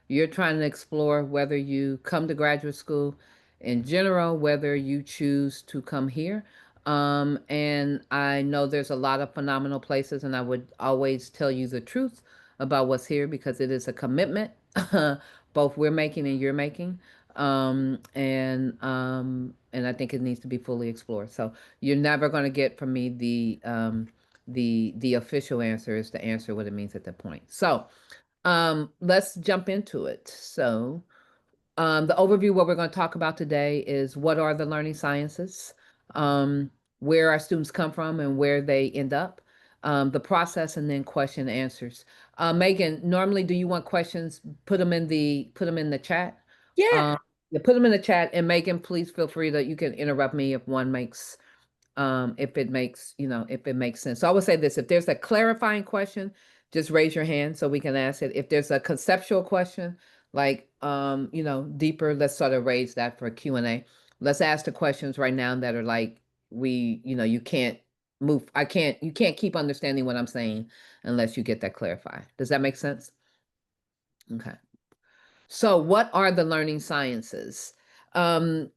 You're trying to explore whether you come to graduate school in general, whether you choose to come here. And I know there's a lot of phenomenal places, and I would always tell you the truth about what's here because it is a commitment, both we're making and you're making. And I think it needs to be fully explored. So you're never going to get from me the official answer is to answer what it means at that point. So let's jump into it. So, the overview, what we're going to talk about today is what are the learning sciences, um, where our students come from and where they end up, the process, and then question and answers. Megan, normally, do you want questions? Put them in the chat. Yeah, Um, yeah, put them in the chat, and Megan, please feel free to you can interrupt me if one makes if it makes if it makes sense. So I would say this: if there's a clarifying question, just raise your hand so we can ask it. If there's a conceptual question, like deeper, let's sort of raise that for Q&A. Let's ask the questions right now that are like you can't move. You can't keep understanding what I'm saying unless you get that clarified. Does that make sense? Okay. So what are the learning sciences? Um,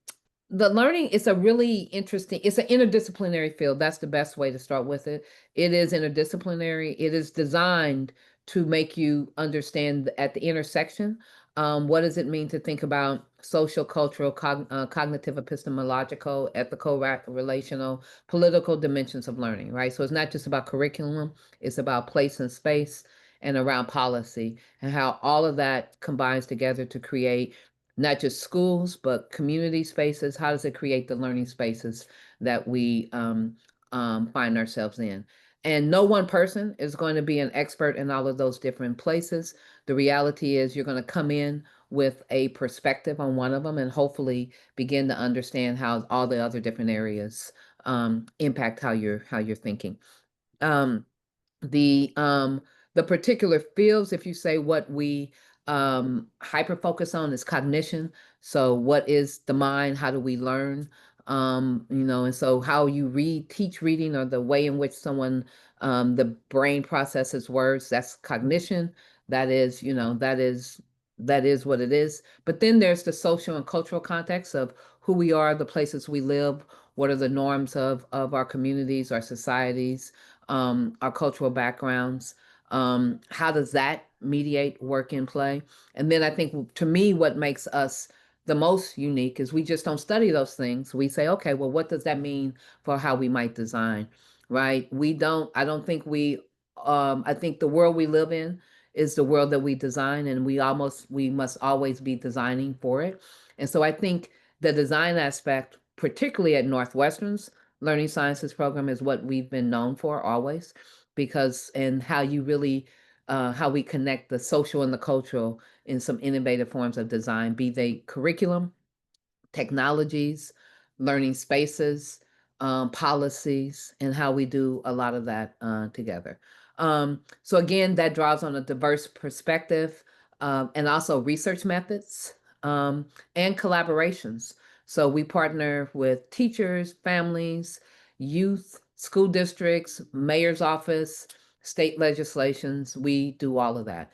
the learning is a really interesting, it's an interdisciplinary field. That's the best way to start with it. It is interdisciplinary. It is designed to make you understand at the intersection. What does it mean to think about social, cultural, cognitive, epistemological, ethical, relational, political dimensions of learning, right? So it's not just about curriculum, it's about place and space and around policy and how all of that combines together to create not just schools, but community spaces. How does it create the learning spaces that we find ourselves in? And no one person is going to be an expert in all of those different places. The reality is you're going to come in with a perspective on one of them and hopefully begin to understand how all the other different areas impact how you're thinking. Um, the um the particular fields, if you say what we hyper focus on is cognition. So what is the mind, how do we learn, and so how you teach reading, or the way in which someone the brain processes words, that's cognition. That is, that is what it is. But then there's the social and cultural context of who we are, the places we live, what are the norms of our communities, our societies, our cultural backgrounds. How does that mediate work and play? And then I think to me, what makes us the most unique is we just don't study those things. We say, okay, well, what does that mean for how we might design, right? I don't think I think the world we live in is the world that we design, and we must always be designing for it. And so I think the design aspect, particularly at Northwestern's, learning sciences program is what we've been known for always, because and how you really how we connect the social and the cultural in some innovative forms of design, be they curriculum, technologies, learning spaces, policies, and how we do a lot of that together. So again, that draws on a diverse perspective, and also research methods, and collaborations. So we partner with teachers, families, youth, school districts, mayor's office, state legislations. We do all of that.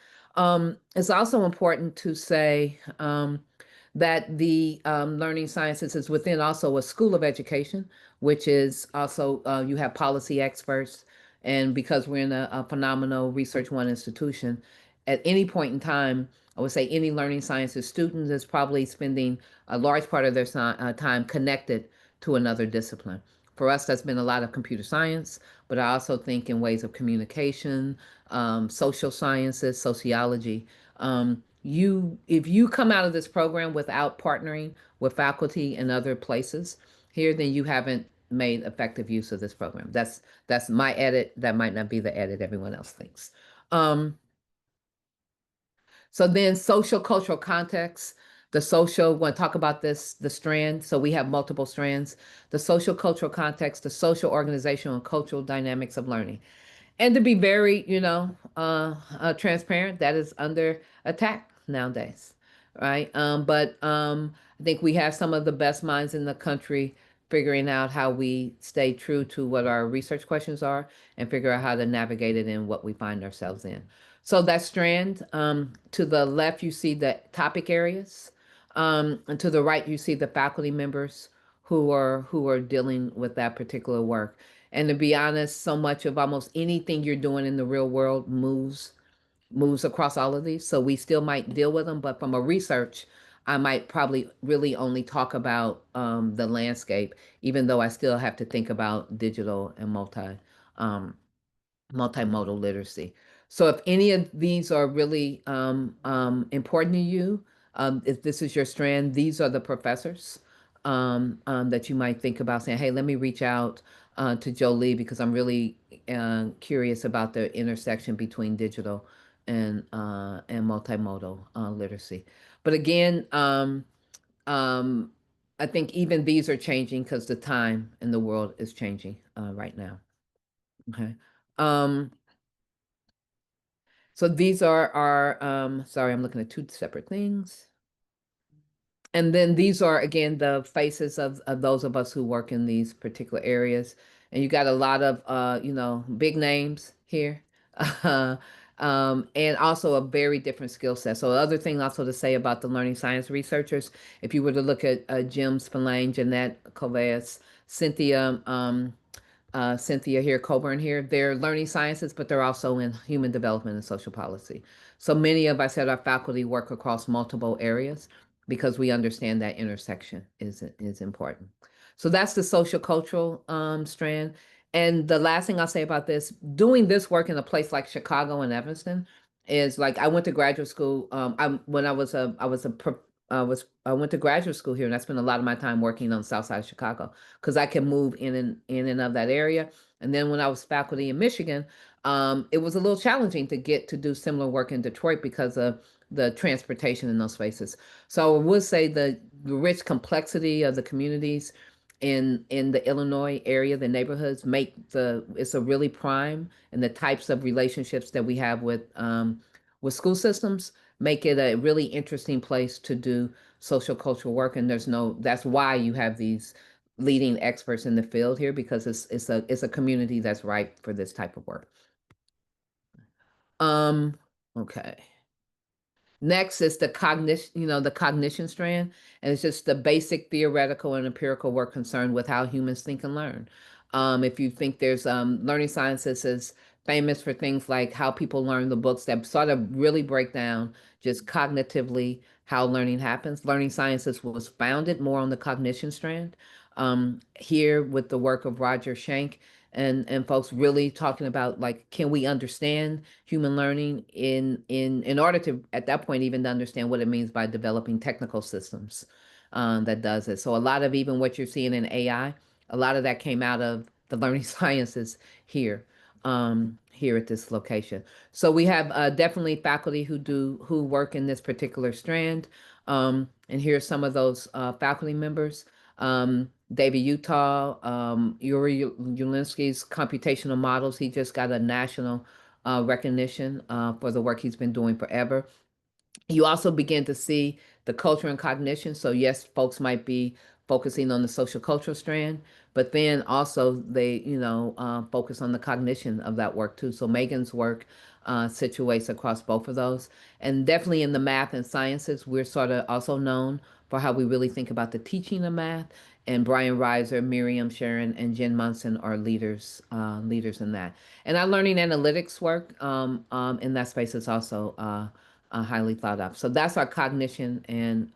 It's also important to say that the learning sciences is within also a school of education, which is also you have policy experts. And because we're in a phenomenal Research One institution, at any point in time, I would say any learning sciences student is probably spending a large part of their time connected to another discipline. For us, that's been a lot of computer science, but I also think in ways of communication, social sciences, sociology. If you come out of this program without partnering with faculty in other places here, then you haven't made effective use of this program. That's my edit. That might not be the edit everyone else thinks. Um, so then social cultural context, the social, want to talk about this, the strand. So we have multiple strands, the social cultural context, the social organizational and cultural dynamics of learning. And to be very, transparent, that is under attack nowadays, right? But I think we have some of the best minds in the country figuring out how we stay true to what our research questions are and figure out how to navigate it in what we find ourselves in. So that strand, to the left, you see the topic areas. And to the right, you see the faculty members who are dealing with that particular work. And to be honest, so much of almost anything you're doing in the real world moves across all of these. So we still might deal with them, but from a research, I might probably really only talk about the landscape, even though I still have to think about digital and um, multimodal literacy. So if any of these are really important to you, if this is your strand, these are the professors that you might think about saying, hey, let me reach out to Jolie because I'm really curious about the intersection between digital and multimodal literacy. But again, um, I think even these are changing because the time in the world is changing right now. Okay. Um, So these are our, sorry, I'm looking at two separate things. And then these are, again, the faces of those of us who work in these particular areas. And you got a lot of, big names here. And also a very different skill set. So the other thing also to say about the learning science researchers, if you were to look at Jim Spillane, Jeanette Coveas, Cynthia, Cynthia here, Coburn here. They're learning sciences, but they're also in human development and social policy. So many of us at our faculty work across multiple areas because we understand that intersection is important. So that's the social cultural strand. And the last thing I'll say about this, doing this work in a place like Chicago and Evanston is like I went to graduate school. I when I was a I went to graduate school here, and I spent a lot of my time working on the South Side of Chicago because I can move in and of that area. And then when I was faculty in Michigan, it was a little challenging to get to do similar work in Detroit because of the transportation in those spaces. So I would say the rich complexity of the communities in the Illinois area, the neighborhoods make it's a really prime, and the types of relationships that we have with school systems make it a really interesting place to do social cultural work. And that's why you have these leading experts in the field here because it's a community that's ripe for this type of work. Um, okay. Next is the cognition strand, and it's just the basic theoretical and empirical work concerned with how humans think and learn. If you think there's learning sciences is famous for things like how people learn the books that sort of really break down just cognitively how learning happens. Learning sciences was founded more on the cognition strand. Here with the work of Roger Schenck and folks really talking about like can we understand human learning in order to at that point even to understand what it means by developing technical systems that does it. So a lot of even what you're seeing in AI, a lot of that came out of the learning sciences here here at this location. So we have definitely faculty who work in this particular strand. And here's some of those faculty members. David Utah, Yuri Ulinsky's computational models. He just got a national recognition for the work he's been doing forever. You also begin to see the culture and cognition. So yes, folks might be focusing on the social cultural strand, but then also they, focus on the cognition of that work too. So Megan's work situates across both of those. And definitely in the math and sciences, we're sort of also known for how we really think about the teaching of math. And Brian Reiser, Miriam Sharon, and Jen Munson are leaders in that. And our learning analytics work in that space is also highly thought of. So that's our cognition, and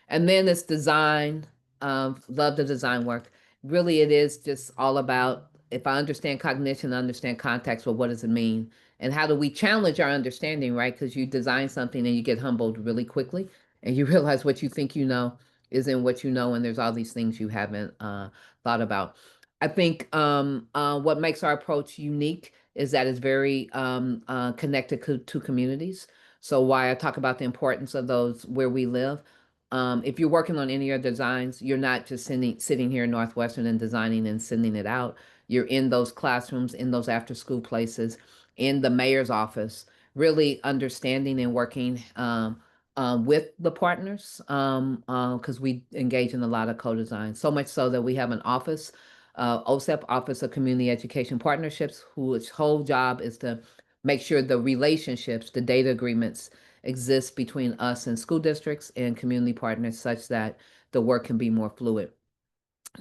then it's design. Love the design work. Really, it is just all about if I understand cognition, I understand context. Well, what does it mean, and how do we challenge our understanding? Right, because you design something and you get humbled really quickly, and you realize what you think you know isn't what you know, and there's all these things you haven't thought about. I think what makes our approach unique is that it's very connected to communities. So why I talk about the importance of those where we live. If you're working on any of your designs, you're not just sitting here in Northwestern and designing and sending it out. You're in those classrooms, in those after school places, in the mayor's office, really understanding and working with the partners because we engage in a lot of co-design. So much so that we have an office, OSEP, Office of Community Education Partnerships, whose whole job is to make sure the relationships, the data agreements exist between us and school districts and community partners such that the work can be more fluid.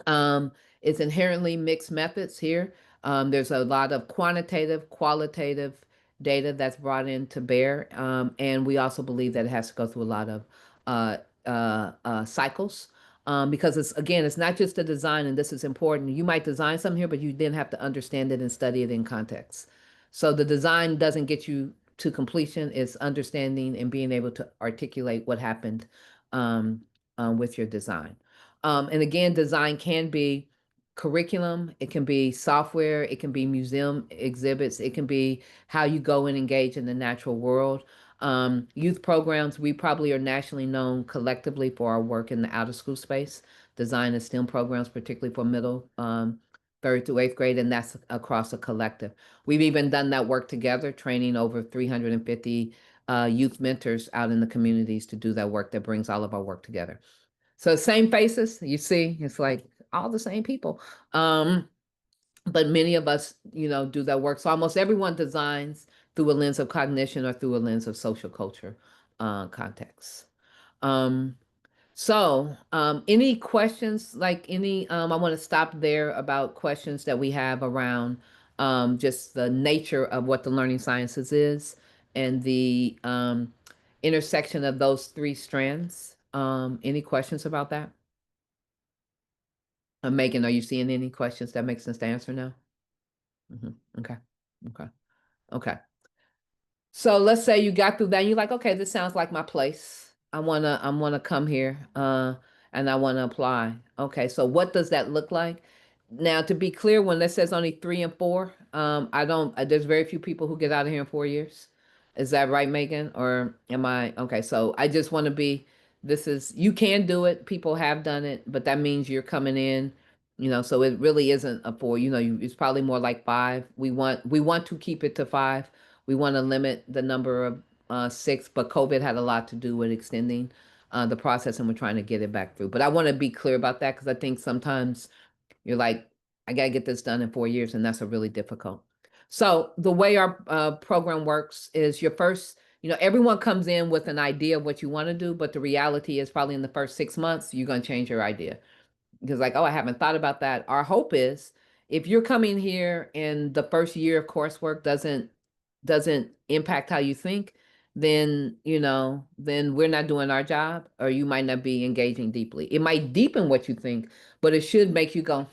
Um, it's inherently mixed methods here. There's a lot of quantitative, qualitative data that's brought in to bear. And we also believe that it has to go through a lot of uh, cycles. Because it's again, it's not just the design, and this is important. You might design something here, but you then have to understand it and study it in context. So the design doesn't get you to completion. It's understanding and being able to articulate what happened um, with your design. And again, design can be curriculum, it can be software, it can be museum exhibits, it can be how you go and engage in the natural world. Youth programs, we probably are nationally known collectively for our work in the outer school space, design and STEM programs, particularly for middle, third to eighth grade, and that's across a collective. We've even done that work together, training over 350 youth mentors out in the communities to do that work that brings all of our work together. So same faces, you see, it's like all the same people. Um, but many of us, do that work. So almost everyone designs through a lens of cognition or through a lens of social culture context. Um, any questions, like I want to stop there about questions that we have around just the nature of what the learning sciences is and the intersection of those three strands. Any questions about that? Megan, are you seeing any questions that make sense to answer now? Okay. Okay. Okay. So let's say you got through that and you're like, okay, this sounds like my place. I wanna come here, and I wanna apply. Okay, so what does that look like? Now, to be clear, when it says only 3 and 4, I don't, there's very few people who get out of here in 4 years. Is that right, Megan? Or am I, okay, so I just want to be, this is, you can do it. People have done it, but that means you're coming in, so it really isn't a 4, it's probably more like 5. We want to keep it to 5. We want to limit the number of 6, but COVID had a lot to do with extending the process, and we're trying to get it back through. But I want to be clear about that because I think sometimes you're like, I got to get this done in 4 years, and that's a really difficult. So the way our program works is your first, everyone comes in with an idea of what you want to do, but the reality is probably in the first 6 months, you're going to change your idea because like, oh, I haven't thought about that. Our hope is if you're coming here and the first year of coursework doesn't impact how you think, then then we're not doing our job, or you might not be engaging deeply. It might deepen what you think, but it should make you go,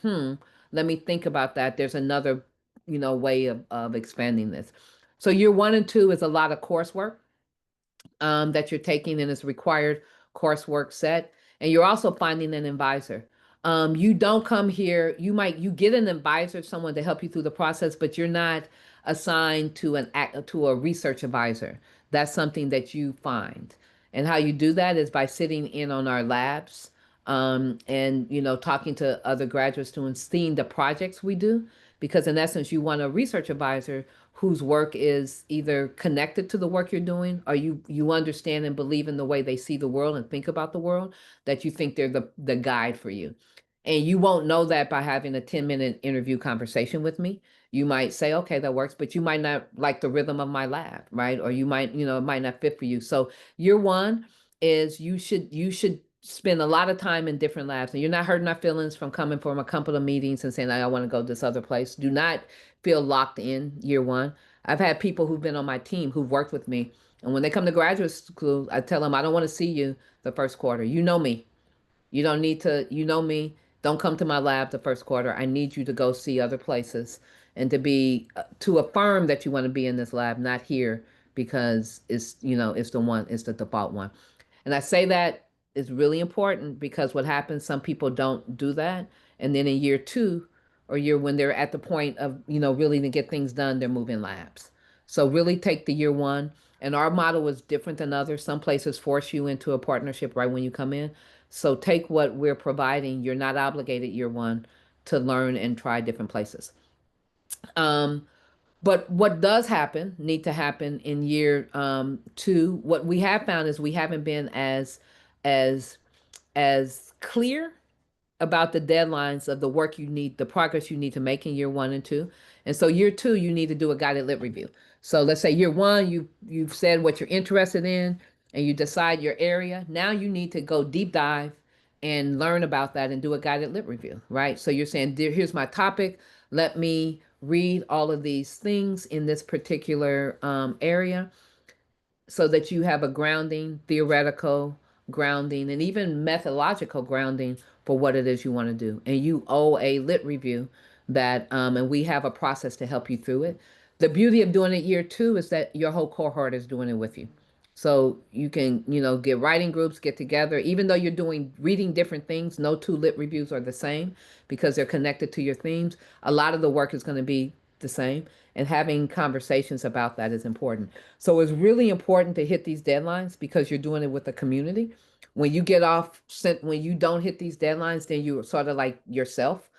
let me think about that. There's another way of expanding this. So year 1 and 2 is a lot of coursework that you're taking, and it's required coursework set. And you're also finding an advisor. You don't come here, you get an advisor, someone to help you through the process, but you're not assigned to a research advisor. That's something that you find. And how you do that is by sitting in on our labs, and talking to other graduate students, seeing the projects we do, because in essence you want a research advisor whose work is either connected to the work you're doing, or you understand and believe in the way they see the world and think about the world, that you think they're the guide for you. And you won't know that by having a 10-minute interview conversation with me. You might say, okay, that works, but you might not like the rhythm of my lab, right? Or you might, it might not fit for you. So year 1 is you should spend a lot of time in different labs, and you're not hurting our feelings from coming from a couple of meetings and saying, I want to go this other place. Do not feel locked in year 1. I've had people who've been on my team who've worked with me, and when they come to graduate school, I tell them, I don't want to see you the first quarter. You know me. You don't need to, you know me. Don't come to my lab the first quarter. I need you to go see other places and to affirm that you want to be in this lab, not here because it's the default one. And I say that is really important because what happens, some people don't do that. And then in year 2 or year when they're at the point of, really to get things done, they're moving labs. So really take the year 1. And our model is different than others. Some places force you into a partnership right when you come in. So take what we're providing. You're not obligated year 1 to learn and try different places. Um, but what does need to happen in year 2, what we have found is we haven't been as as clear about the deadlines of the work you need, the progress you need to make in year 1 and 2. And so year 2, you need to do a guided lit review. So let's say year one, you've said what you're interested in and you decide your area. Now you need to go deep dive and learn about that and do a guided lit review, right? So you're saying, here's my topic. Let me read all of these things in this particular area so that you have a grounding, theoretical grounding, and even methodological grounding for what it is you want to do. And you owe a lit review that, and we have a process to help you through it. The beauty of doing it year two is that your whole cohort is doing it with you. So you can, get writing groups, get together, even though you're doing reading different things, no two lit reviews are the same because they're connected to your themes. A lot of the work is going to be the same, and having conversations about that is important. So it's really important to hit these deadlines because you're doing it with the community. When you get off, when you don't hit these deadlines, then you're sort of like yourself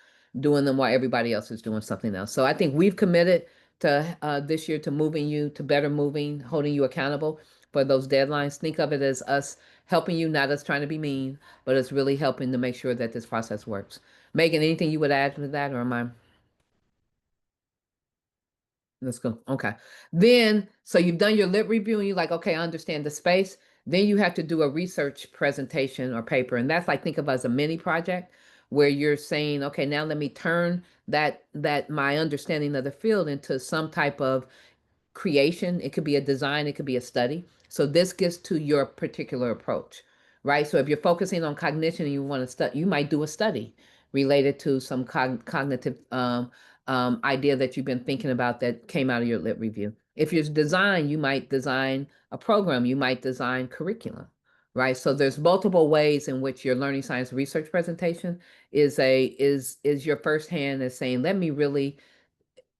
doing them while everybody else is doing something else. So I think we've committed to this year to moving you to better moving, holding you accountable for those deadlines. Think of it as us helping you, not us trying to be mean, but it's really helping to make sure that this process works. Megan, anything you would add to that, or am I? Let's go. Okay. Then, so you've done your lit review and you're like, okay, I understand the space. Then you have to do a research presentation or paper. And that's like, think of as a mini project where you're saying, okay, now let me turn that my understanding of the field into some type of creation. It could be a design, it could be a study. So this gets to your particular approach, right? So if you're focusing on cognition and you want to study, you might do a study related to some cognitive idea that you've been thinking about that came out of your lit review. If you're design, you might design a program, you might design curriculum, right? So there's multiple ways in which your learning science research presentation is your first hand at saying, let me really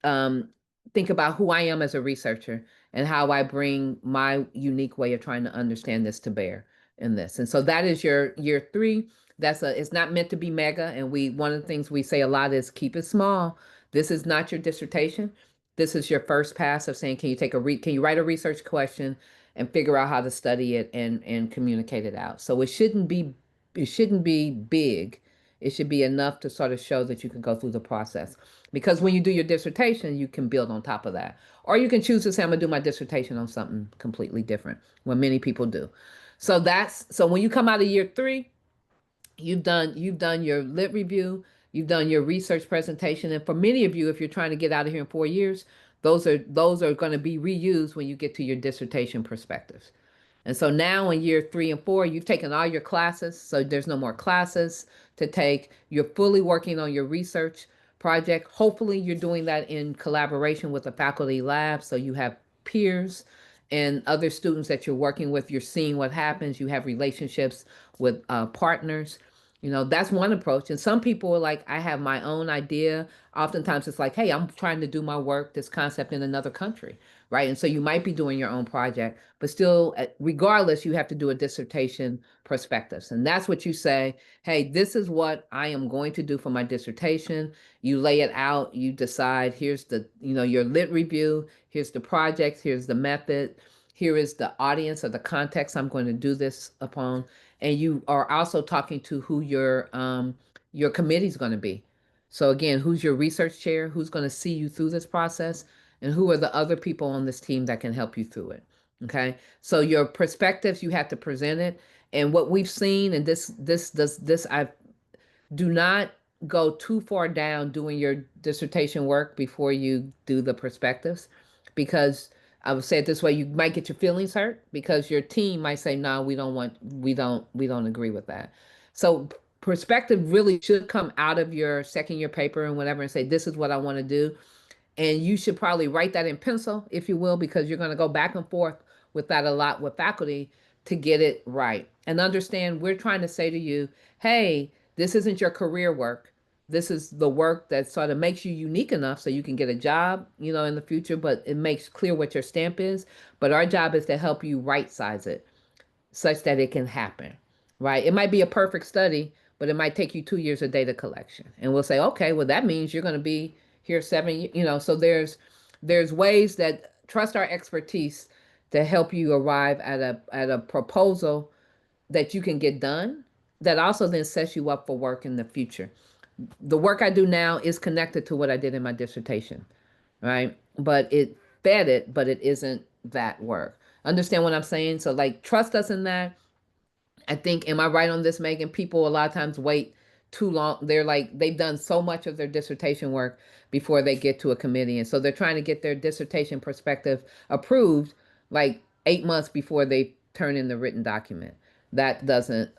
um, think about who I am as a researcher and how I bring my unique way of trying to understand this to bear in this. And so that is your year three. It's not meant to be mega. And one of the things we say a lot is keep it small. This is not your dissertation. This is your first pass of saying, can you write a research question and figure out how to study it and communicate it out. So it shouldn't be big. It should be enough to sort of show that you can go through the process. Because when you do your dissertation, you can build on top of that. Or you can choose to say, I'm gonna do my dissertation on something completely different, what many people do. So when you come out of year three, you've done your lit review, you've done your research presentation. And for many of you, if you're trying to get out of here in 4 years, those are going to be reused when you get to your dissertation perspectives. And so now in year three and four, you've taken all your classes. So there's no more classes to take. You're fully working on your research project. Hopefully, you're doing that in collaboration with the faculty lab. So you have peers and other students that you're working with. You're seeing what happens. You have relationships with partners. That's one approach. And some people are like, I have my own idea. Oftentimes it's like, hey, I'm trying to do my work, this concept in another country, right? And so you might be doing your own project, but still, regardless, you have to do a dissertation prospectus. And that's what you say, hey, this is what I am going to do for my dissertation. You lay it out, you decide, here's your lit review, here's the project, here's the method, here is the audience or the context I'm going to do this upon. And you are also talking to who your committee is going to be. So again, who's your research chair? Who's going to see you through this process? And who are the other people on this team that can help you through it? Okay. So your perspectives, you have to present it. And what we've seen, and I do not go too far down doing your dissertation work before you do the perspectives, because I would say it this way, you might get your feelings hurt because your team might say, no, we don't agree with that. So perspective really should come out of your second year paper and whatever and say, this is what I want to do. And you should probably write that in pencil, if you will, because you're going to go back and forth with that a lot with faculty to get it right. And understand, we're trying to say to you, hey, this isn't your career work. This is the work that sort of makes you unique enough so you can get a job, in the future, but it makes clear what your stamp is. But our job is to help you right size it such that it can happen, right? It might be a perfect study, but it might take you 2 years of data collection. And we'll say, okay, well, that means you're going to be here 7, so there's ways that trust our expertise to help you arrive at a proposal that you can get done that also then sets you up for work in the future. The work I do now is connected to what I did in my dissertation, right? But fed it, but it isn't that work. Understand what I'm saying? So like trust us in that. I think, am I right on this, Megan? People a lot of times wait too long. They're like, they've done so much of their dissertation work before they get to a committee. And so they're trying to get their dissertation perspective approved like 8 months before they turn in the written document. That doesn't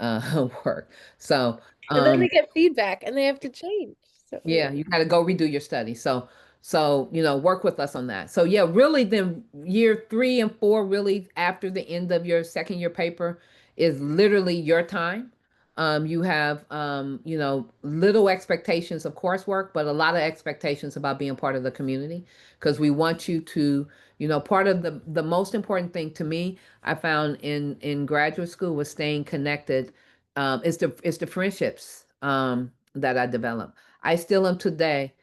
work. So, And then they um, get feedback and they have to change. So yeah, you got to go redo your study. So, work with us on that. So, yeah, really, then year 3 and 4, really after the end of your second year paper, is literally your time. You have, little expectations of coursework, but a lot of expectations about being part of the community because we want you to, part of the most important thing to me, I found in graduate school was staying connected. Is the friendships that I developed. I still am today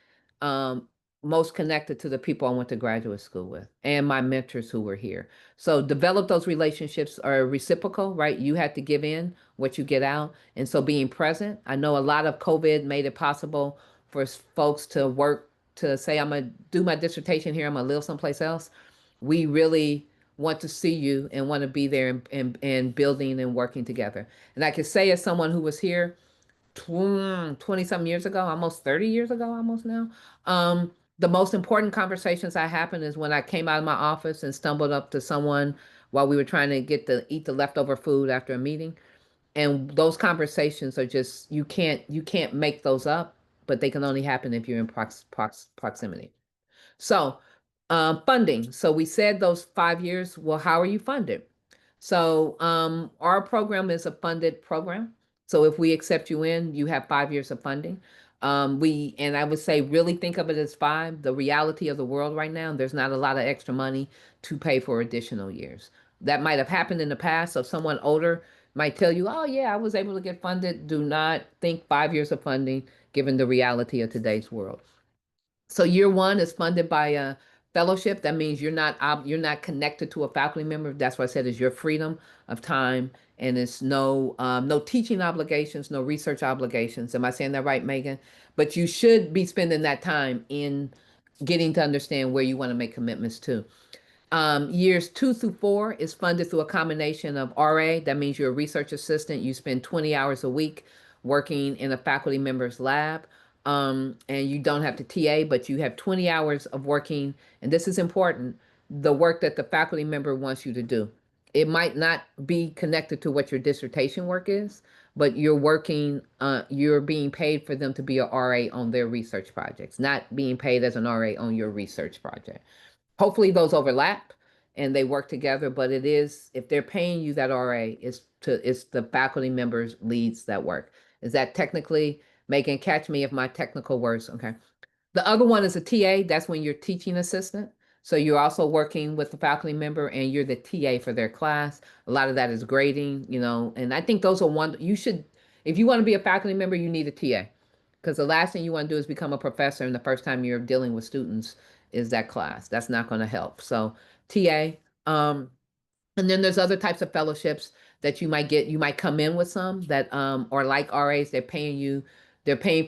um, most connected to the people I went to graduate school with and my mentors who were here. So develop those relationships are reciprocal, right? You had to give in what you get out. And so being present, I know a lot of COVID made it possible for folks to work to say, I'm going to do my dissertation here, I'm going to live someplace else. We really want to see you and want to be there and building and working together. And I can say as someone who was here 20 some years ago, almost 30 years ago, almost now. The most important conversations I happened is when I came out of my office and stumbled up to someone while we were trying to eat the leftover food after a meeting. And those conversations are just, you can't make those up, but they can only happen if you're in proximity. So, funding. So we said those 5 years. Well, how are you funded? So, our program is a funded program. So if we accept you in, you have 5 years of funding. And I would say really think of it as five. The reality of the world right now, there's not a lot of extra money to pay for additional years. That might have happened in the past. So someone older might tell you, oh yeah, I was able to get funded. Do not think 5 years of funding given the reality of today's world. So year one is funded by a fellowship. That means you're not connected to a faculty member. That's why I said is your freedom of time, and it's no teaching obligations, no research obligations. Am I saying that right, Megan? But you should be spending that time in getting to understand where you want to make commitments to. Years 2 through 4 is funded through a combination of RA. That means you're a research assistant. You spend 20 hours a week working in a faculty member's lab. And you don't have to TA, but you have 20 hours of working. And this is important, the work that the faculty member wants you to do. It might not be connected to what your dissertation work is, but you're being paid for them to be a RA on their research projects, not being paid as an RA on your research project. Hopefully those overlap and they work together, but it is, if they're paying you that RA, it's the faculty members leads that work. Is that technically, Megan, catch me if my technical words, okay. The other one is a TA. That's when you're teaching assistant. So you're also working with the faculty member and you're the TA for their class. A lot of that is grading, and I think those are you should, if you want to be a faculty member, you need a TA because the last thing you want to do is become a professor and the first time you're dealing with students is that class. That's not going to help. So TA, and then there's other types of fellowships that you might get. You might come in with some that are like RAs. They're paying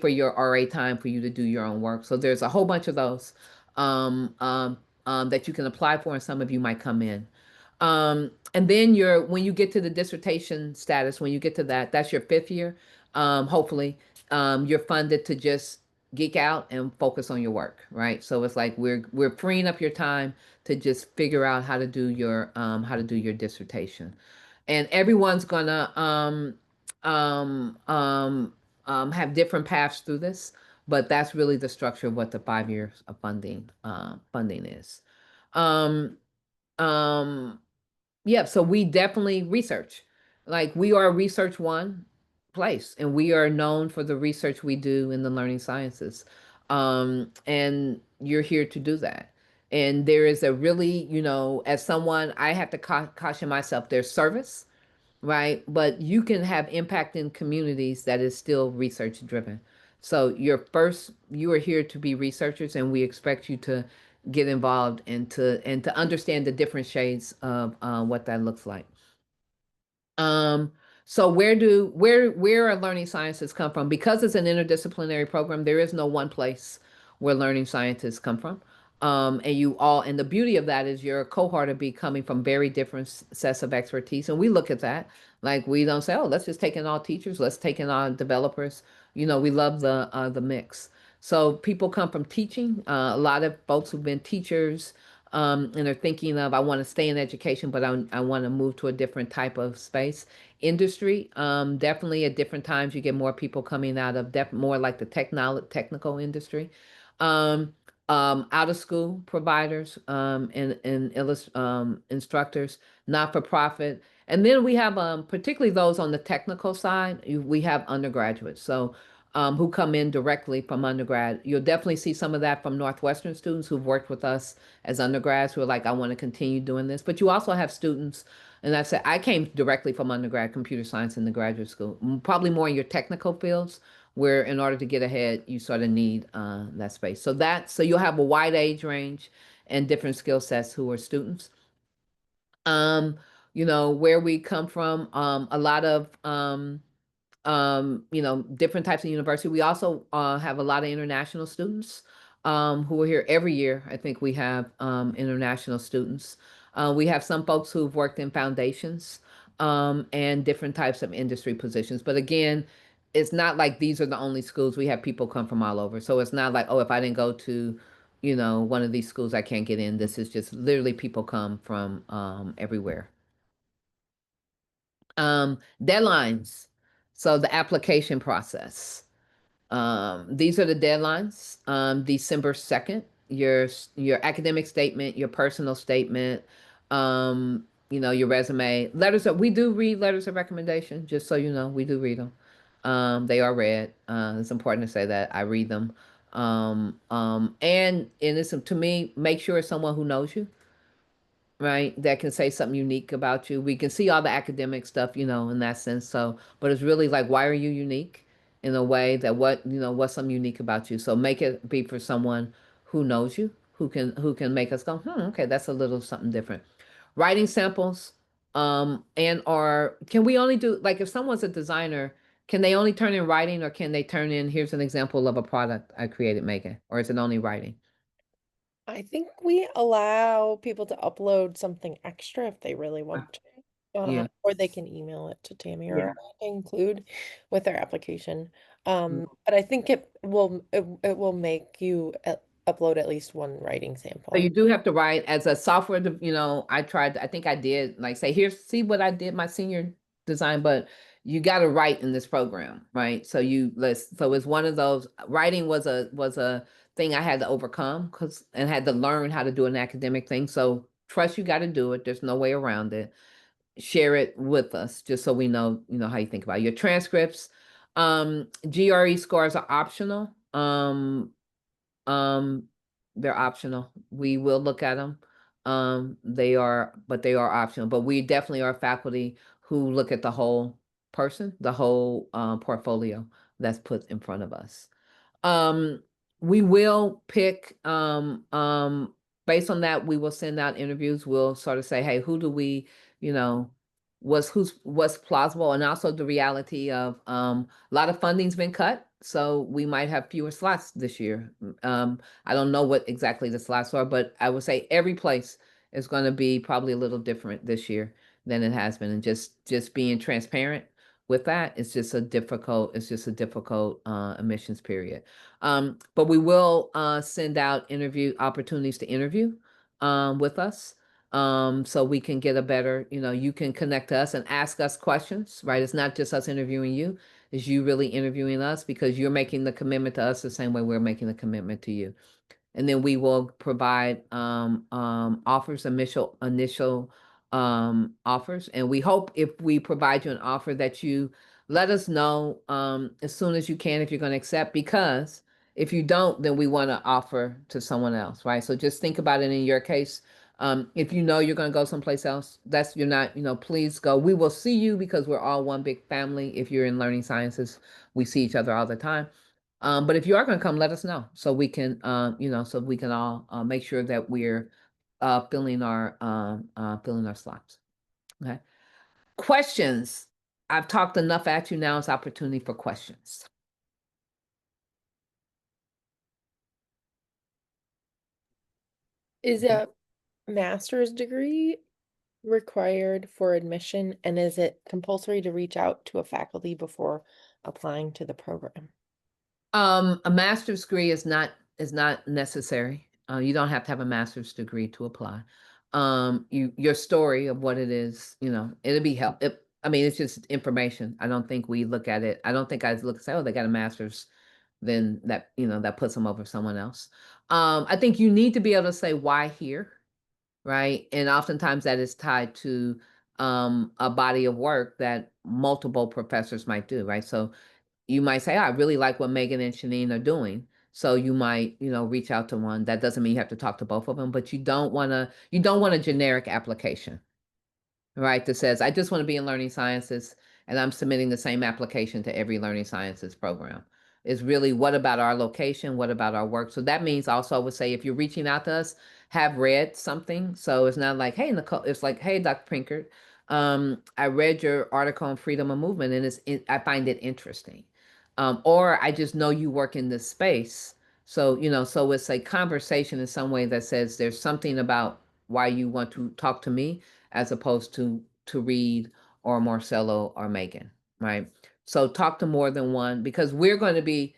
for your RA time for you to do your own work. So there's a whole bunch of those that you can apply for, and some of you might come in. And then when you get to the dissertation status, when you get to that, that's your 5th year. Hopefully, you're funded to just geek out and focus on your work, right? So it's like we're freeing up your time to just figure out how to do your dissertation, and everyone's gonna have different paths through this, but that's really the structure of what the 5 years of funding is. Um, um, yeah, so we definitely research. Like we are a research one place, and we are known for the research we do in the learning sciences. And you're here to do that. And there is a really, as someone, I have to caution myself, there's service, right? But you can have impact in communities that is still research driven. So you are here to be researchers, and we expect you to get involved and to understand the different shades of what that looks like. Um, so where are learning sciences come from? Because it's an interdisciplinary program, there is no one place where learning scientists come from. And you all, and the beauty of that is your cohort will be coming from very different sets of expertise. And we look at that. Like we don't say, oh, let's just take in all teachers, let's take in all developers. We love the mix. So people come from teaching. A lot of folks who've been teachers, and are thinking of, I want to stay in education, but I want to move to a different type of space. Industry, definitely at different times you get more people coming out of more like the technical industry. Um, Out of school providers, and instructors, not for profit. And then we have, particularly those on the technical side, we have undergraduates. So, who come in directly from undergrad. You'll definitely see some of that from Northwestern students who've worked with us as undergrads who are like, I want to continue doing this. But you also have students, and I said, I came directly from undergrad computer science in the graduate school, probably more in your technical fields, where in order to get ahead, you sort of need that space. So you'll have a wide age range and different skill sets who are students. Um, where we come from, a lot of different types of university. We also have a lot of international students who are here every year. I think we have international students. We have some folks who've worked in foundations and different types of industry positions. But again, it's not like these are the only schools. We have people come from all over. So it's not like, oh, if I didn't go to, one of these schools, I can't get in. This is just literally people come from everywhere. Deadlines. So the application process. These are the deadlines. December 2nd, your academic statement, your personal statement, your resume, letters of, we do read letters of recommendation, just so you know, we do read them. They are read. It's important to say that I read them. And it's to me, make sure it's someone who knows you, right? That can say something unique about you. We can see all the academic stuff, in that sense. So, but it's really like, why are you unique in a way that what's something unique about you? So make it be for someone who knows you, who can make us go, okay, that's a little something different. Writing samples, and or can we only do like if someone's a designer, can they only turn in writing or can they turn in, here's an example of a product I created, Megan, or is it only writing? I think we allow people to upload something extra if they really Uh, want to. Yeah. Or they can email it to Tammy or Yeah. I include with their application. Mm. But I think it will make you upload at least one writing So you sample. do have to write as a software, I think I did like say, here's, see what I did my senior design, but you got to write in this program, right? So it's one of those, writing was a thing I had to overcome and had to learn how to do an academic thing. So trust you got to do it. There's no way around it. Share it with us just so we know, how you think about it. Your transcripts. GRE scores are optional. Um, they're optional. We will look at them. But they are optional. But we definitely are faculty who look at the whole person, the whole portfolio that's put in front of us. Um, we will pick based on that, we will send out interviews. We'll sort of say, hey, who do we, you know, what's plausible, and also the reality of a lot of funding's been cut, so we might have fewer slots this year. I don't know what exactly the slots are, but I would say every place is going to be probably a little different this year than it has been, and just being transparent with that, it's just a difficult admissions period. But we will send out interview opportunities to interview with us. So we can get a better, you can connect to us and ask us questions, right? It's not just us interviewing you, it's you really interviewing us because you're making the commitment to us the same way we're making the commitment to you. And then we will provide offers, initial offers. And we hope if we provide you an offer that you let us know as soon as you can if you're going to accept, because if you don't, then we want to offer to someone else, right? So just think about it in your case. If you know you're going to go someplace else, you're not, please go. We will see you because we're all one big family. If you're in learning sciences, we see each other all the time. But if you are going to come, let us know so we can, so we can all make sure that we're filling our slots. Okay. Questions. I've talked enough at you. Now it's opportunity for questions. Is a master's degree required for admission, and is it compulsory to reach out to a faculty before applying to the program? A master's degree is not necessary. You don't have to have a master's degree to apply. Your story of what it is, it'll be help. I mean, it's just information. I don't think we look at it. I don't think I look and say, oh, they got a master's, then that that puts them over someone else. I think you need to be able to say why here, right? And oftentimes that is tied to a body of work that multiple professors might do, right? So you might say, "I really like what Megan and Shanine are doing." So you might, reach out to one. That doesn't mean you have to talk to both of them, but you don't want a generic application, right? That says, I just want to be in learning sciences and I'm submitting the same application to every learning sciences program. Is really what about our location? What about our work? So that means also I would say if you're reaching out to us, have read something. So it's not like, hey, Nicole, it's like, hey, Dr. Pinkert, I read your article on freedom of movement and I find it interesting. Or I just know you work in this space. So, so it's a conversation in some way that says there's something about why you want to talk to me as opposed to Reed or Marcelo or Megan, right? So talk to more than one because we're going to be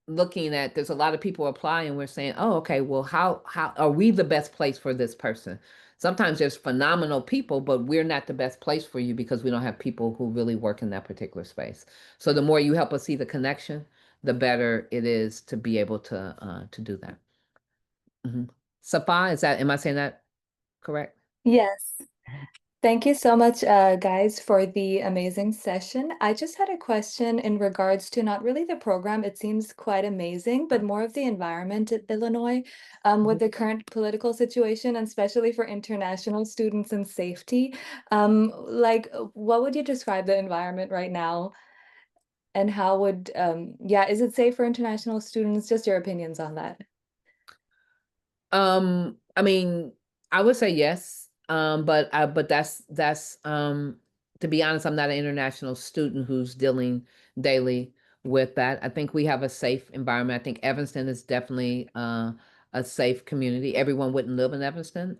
looking at there's a lot of people applying. We're saying, oh, okay, well, how are we the best place for this person? Sometimes there's phenomenal people, but we're not the best place for you because we don't have people who really work in that particular space. So the more you help us see the connection, the better it is to be able to do that. Hmm. Safa, am I saying that correct? Yes. Thank you so much, guys, for the amazing session. I just had a question in regards to not really the program. It seems quite amazing, but more of the environment at Illinois, with the current political situation, and especially for international students and safety. What would you describe the environment right now? And how would, yeah, is it safe for international students? Just your opinions on that. I mean, I would say yes. But that's to be honest, I'm not an international student who's dealing daily with that. I think we have a safe environment. I think Evanston is definitely a safe community. Everyone wouldn't live in Evanston.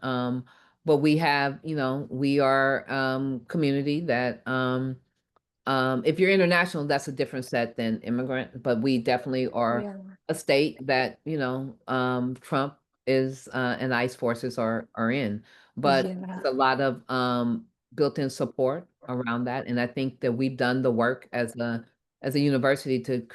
But we have, we are community that if you're international, that's a different set than immigrant, but we definitely are Yeah. a state that, Trump is and ICE forces are in. But Yeah. there's a lot of built-in support around that. And I think that we've done the work as a university to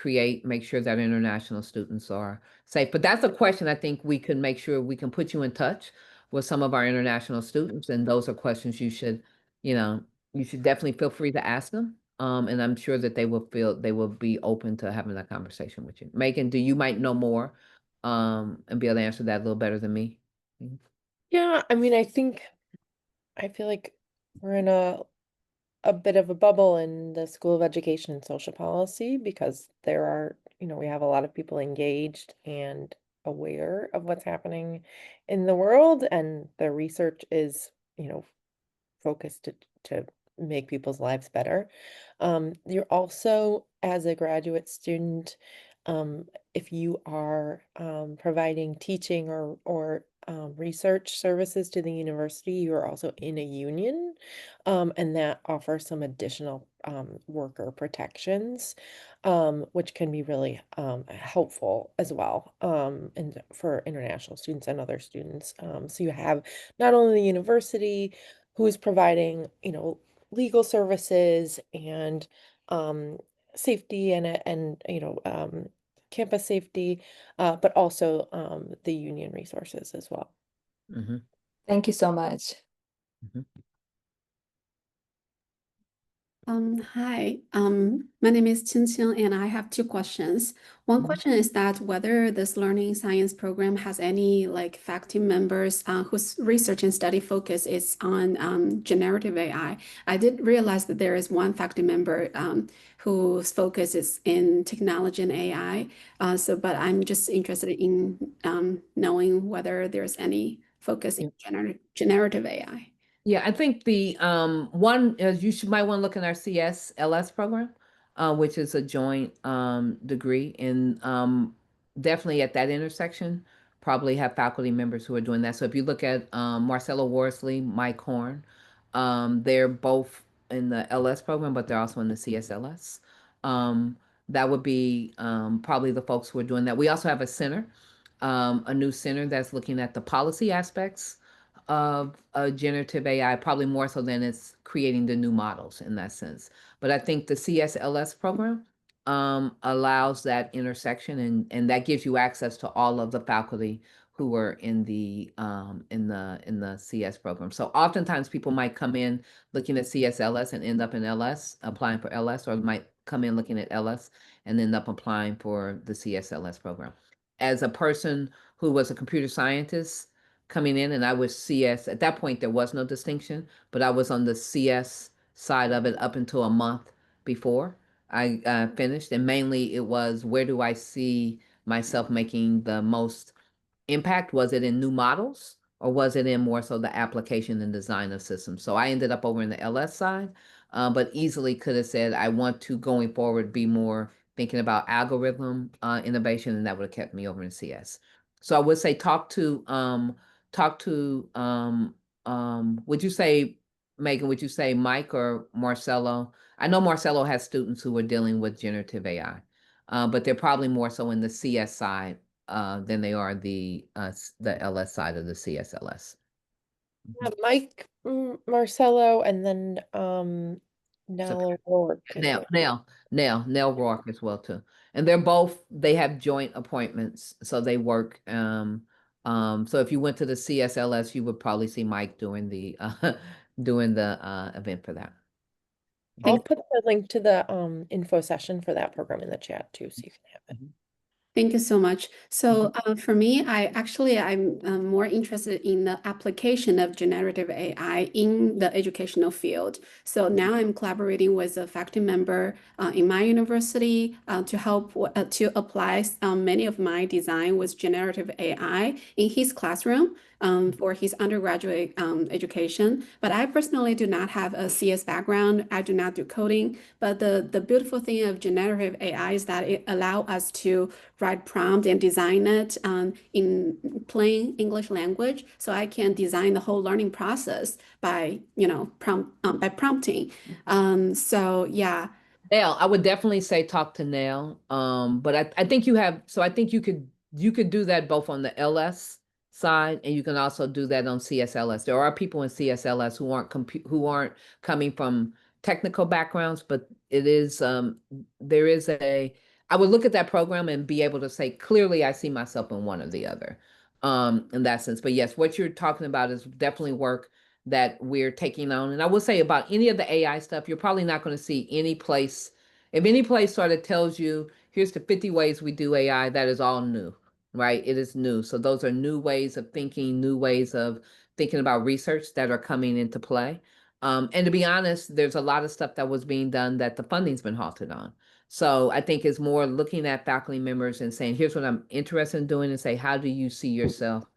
make sure that international students are safe. But that's a question I think we can make sure we can put you in touch with some of our international students. And those are questions you know, you should definitely feel free to ask them. And I'm sure that they will be open to having that conversation with you. Megan, do you might know more, and be able to answer that a little better than me? Mhm. Yeah, I mean, I feel like we're in a bit of a bubble in the School of Education and Social Policy because there are, we have a lot of people engaged and aware of what's happening in the world, and the research is, focused to make people's lives better. You're also, as a graduate student, um, if you are providing teaching or research services to the university, you are also in a union, and that offers some additional worker protections, which can be really helpful as well, and for international students and other students. So you have not only the university who is providing, legal services and um, safety and campus safety, but also the union resources as well. Mhm, Thank you so much. mhm, Hi, my name is Qingqing, and I have two questions. One mhm. question is that whether this learning science program has any like faculty members whose research and study focus is on generative AI. I did realize that there is one faculty member whose focus is in technology and AI. But I'm just interested in knowing whether there's any focus in generative AI. Yeah, I think the one is might want to look in our CSLS program, which is a joint degree, and definitely at that intersection probably have faculty members who are doing that. So if you look at Marcella Worsley, Mike Horn, they're both in the LS program, but they're also in the CSLS. That would be probably the folks who are doing that. We also have a new center that's looking at the policy aspects of generative AI, probably more so than it's creating the new models in that sense. But I think the CSLS program allows that intersection, and that gives you access to all of the faculty who are in the CS program. So oftentimes people might come in looking at CSLS and end up in LS, applying for LS, or might come in looking at LS and end up applying for the CSLS program. As a person who was a computer scientist coming in, and I was CS, at that point there was no distinction, but I was on the CS side of it up until a month before I finished, and mainly it was, where do I see myself making the most impact? Was it in new models, or was it in more so the application and design of systems? So I ended up over in the LS side, but easily could have said I want to, going forward, be more thinking about algorithm innovation, and that would have kept me over in CS. So I would say talk to would you say, Megan, would you say Mike or Marcelo? I know Marcelo has students who are dealing with generative AI, but they're probably more so in the CS side than they are the LS side of the CSLS. Mike, Marcelo, and then Nell Rourke as well. Nell Rourke as well too. And they have joint appointments, so they work. So if you went to the CSLS, you would probably see Mike doing the doing the event for that. I'll put the link to the info session for that program in the chat too, so you can have it. Thank you so much. So for me, I'm more interested in the application of generative AI in the educational field. So now I'm collaborating with a faculty member in my university to help to apply many of my design with generative AI in his classroom for his undergraduate education. But I personally do not have a CS background. I do not do coding. But the beautiful thing of generative AI is that it allows us to write prompt and design it in plain English language, so I can design the whole learning process by by prompting. So yeah. Nell, I would definitely say talk to Nell. But I think I think you could do that both on the LS side, and you can also do that on CSLS. There are people in CSLS who aren't coming from technical backgrounds, but there is I would look at that program and be able to say clearly I see myself in one or the other, in that sense. But yes, what you're talking about is definitely work that we're taking on. And I will say about any of the AI stuff, you're probably not going to see any place, if any place sort of tells you, here's the 50 ways we do AI, that is all new, right? It is new. So those are new ways of thinking, new ways of thinking about research that are coming into play. And to be honest, there's a lot of stuff that was being done that the funding's been halted on. So I think it's more looking at faculty members and saying, here's what I'm interested in doing, and say, how do you see yourself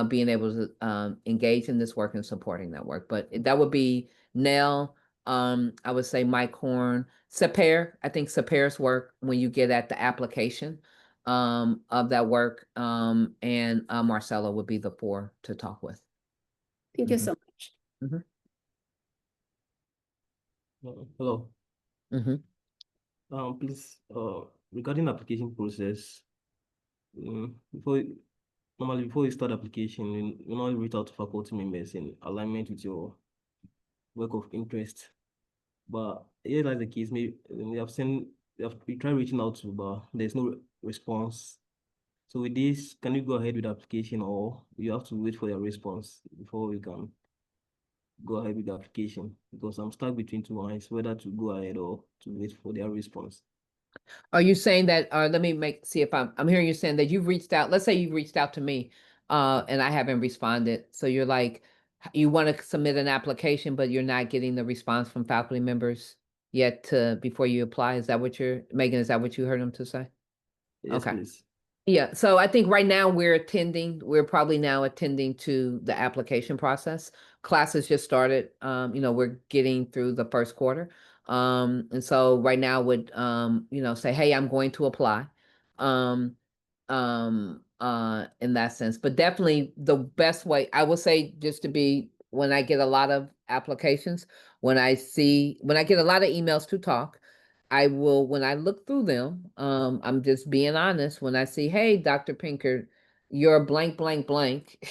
being able to engage in this work and supporting that work? But that would be Nell. I would say Mike Horn, Saper. I think Saper's work, when you get at the application of that work, and Marcella would be the four to talk with. Thank you so much. Hello. Mm-hmm. Please, regarding application process, normally before you start application, you normally reach out to faculty members in alignment with your work of interest. But here, like the case, maybe we try reaching out to, but there's no response. So with this, can you go ahead with the application, or you have to wait for your response before we can go ahead with the application? Because I'm stuck between two lines, whether to go ahead or to wait for their response. Are you saying that, let me see if I'm hearing you saying that you've reached out, let's say you've reached out to me, and I haven't responded. So you're like, you want to submit an application, but you're not getting the response from faculty members yet before you apply. Is that what Megan, is that what you heard them to say? Yes, Okay. please. Yeah, so I think right now we're probably now attending to the application process. Classes just started, we're getting through the first quarter. And so right now would, say, hey, I'm going to apply. in that sense. But definitely the best way, I will say, just to be, when I get a lot of applications, when I get a lot of emails to talk, I will, when I look through them, I'm just being honest, when I see, hey, Dr. Pinker, you're blank, blank, blank,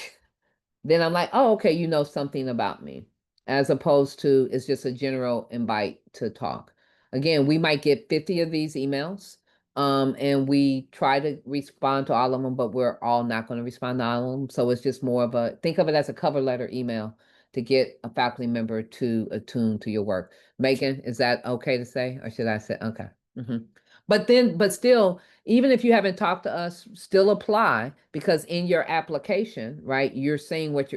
then I'm like, oh, okay, you know something about me, as opposed to it's just a general invite to talk. Again, we might get 50 of these emails, and we try to respond to all of them, but we're all not going to respond to all of them. So it's just more of a, think of it as a cover letter email to get a faculty member to attune to your work. Megan, is that okay to say, or should I say, okay? But still, even if you haven't talked to us, still apply, because in your application, right, you're saying what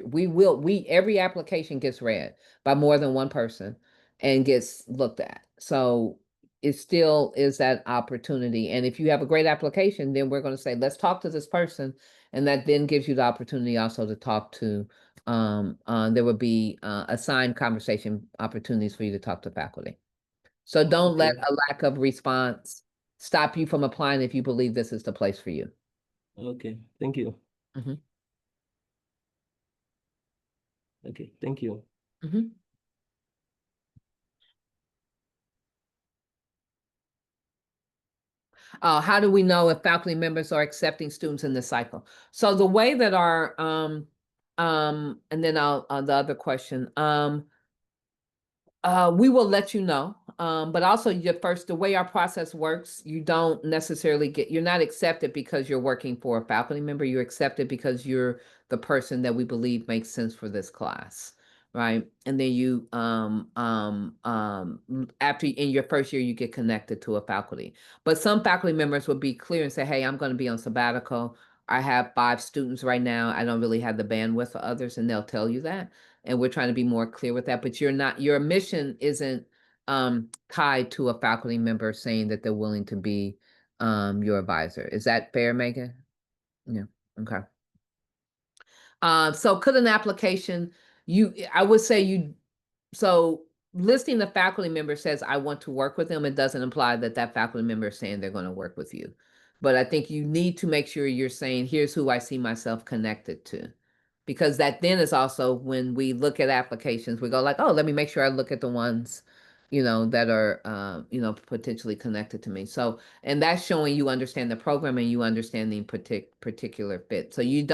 every application gets read by more than one person and gets looked at. So it still is that opportunity. And if you have a great application, then we're going to say, let's talk to this person. And that then gives you the opportunity also to talk to, there would be assigned conversation opportunities for you to talk to faculty. So don't let a lack of response stop you from applying if you believe this is the place for you. Okay, thank you. Mhm. Okay, thank you. How do we know if faculty members are accepting students in this cycle? So the way that our, and then I'll, the other question, we will let you know, but also the way our process works, you don't necessarily you're not accepted because you're working for a faculty member. You're accepted because you're the person that we believe makes sense for this class, right? And then you, after in your first year, you get connected to a faculty. But some faculty members will be clear and say, hey, I'm going to be on sabbatical. I have 5 students right now. I don't really have the bandwidth for others, and they'll tell you that. And we're trying to be more clear with that, but your mission isn't tied to a faculty member saying that they're willing to be your advisor. Is that fair, Megan? Yeah, okay. So could an application, I would say so listing the faculty member says, I want to work with them. It doesn't imply that that faculty member is saying they're going to work with you. But I think you need to make sure you're saying, here's who I see myself connected to. Because that then is also when we look at applications, we go like, oh, let me make sure I look at the ones, that are, potentially connected to me. So, and that's showing you understand the program and you understand the particular fit. So you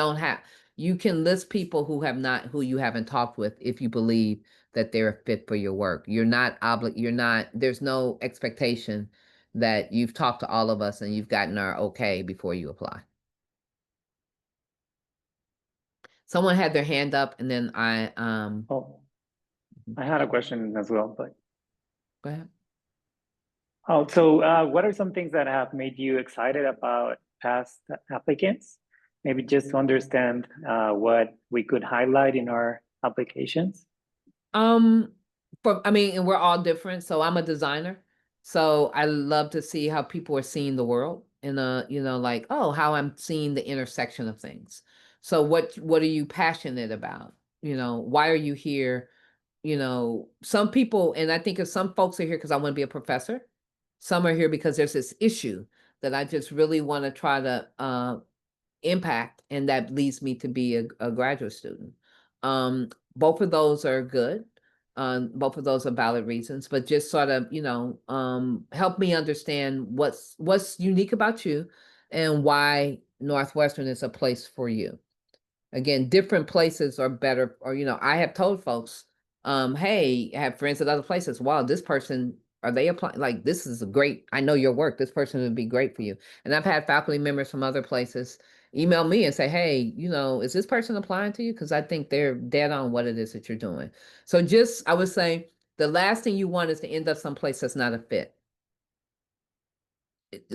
can list people who you haven't talked with if you believe that they're a fit for your work. There's no expectation that you've talked to all of us and you've gotten our okay before you apply. Someone had their hand up and then Oh, I had a question as well, but go ahead. so what are some things that have made you excited about past applicants? Maybe just to understand what we could highlight in our applications. And we're all different. So I'm a designer. So I love to see how people are seeing the world in like, oh, how I'm seeing the intersection of things. So what are you passionate about? Why are you here? Some people, and I think if some folks are here because I want to be a professor, some are here because there's this issue that I just really want to try to impact, and that leads me to be a graduate student. Both of those are good. Both of those are valid reasons, but just sort of, help me understand what's unique about you and why Northwestern is a place for you. Again, different places are better, or, I have told folks, hey, I have friends at other places. Wow, this person, are they applying? Like, this is I know your work. This person would be great for you. And I've had faculty members from other places email me and say, hey, is this person applying to you? Because I think they're dead on what it is that you're doing. So I would say the last thing you want is to end up someplace that's not a fit.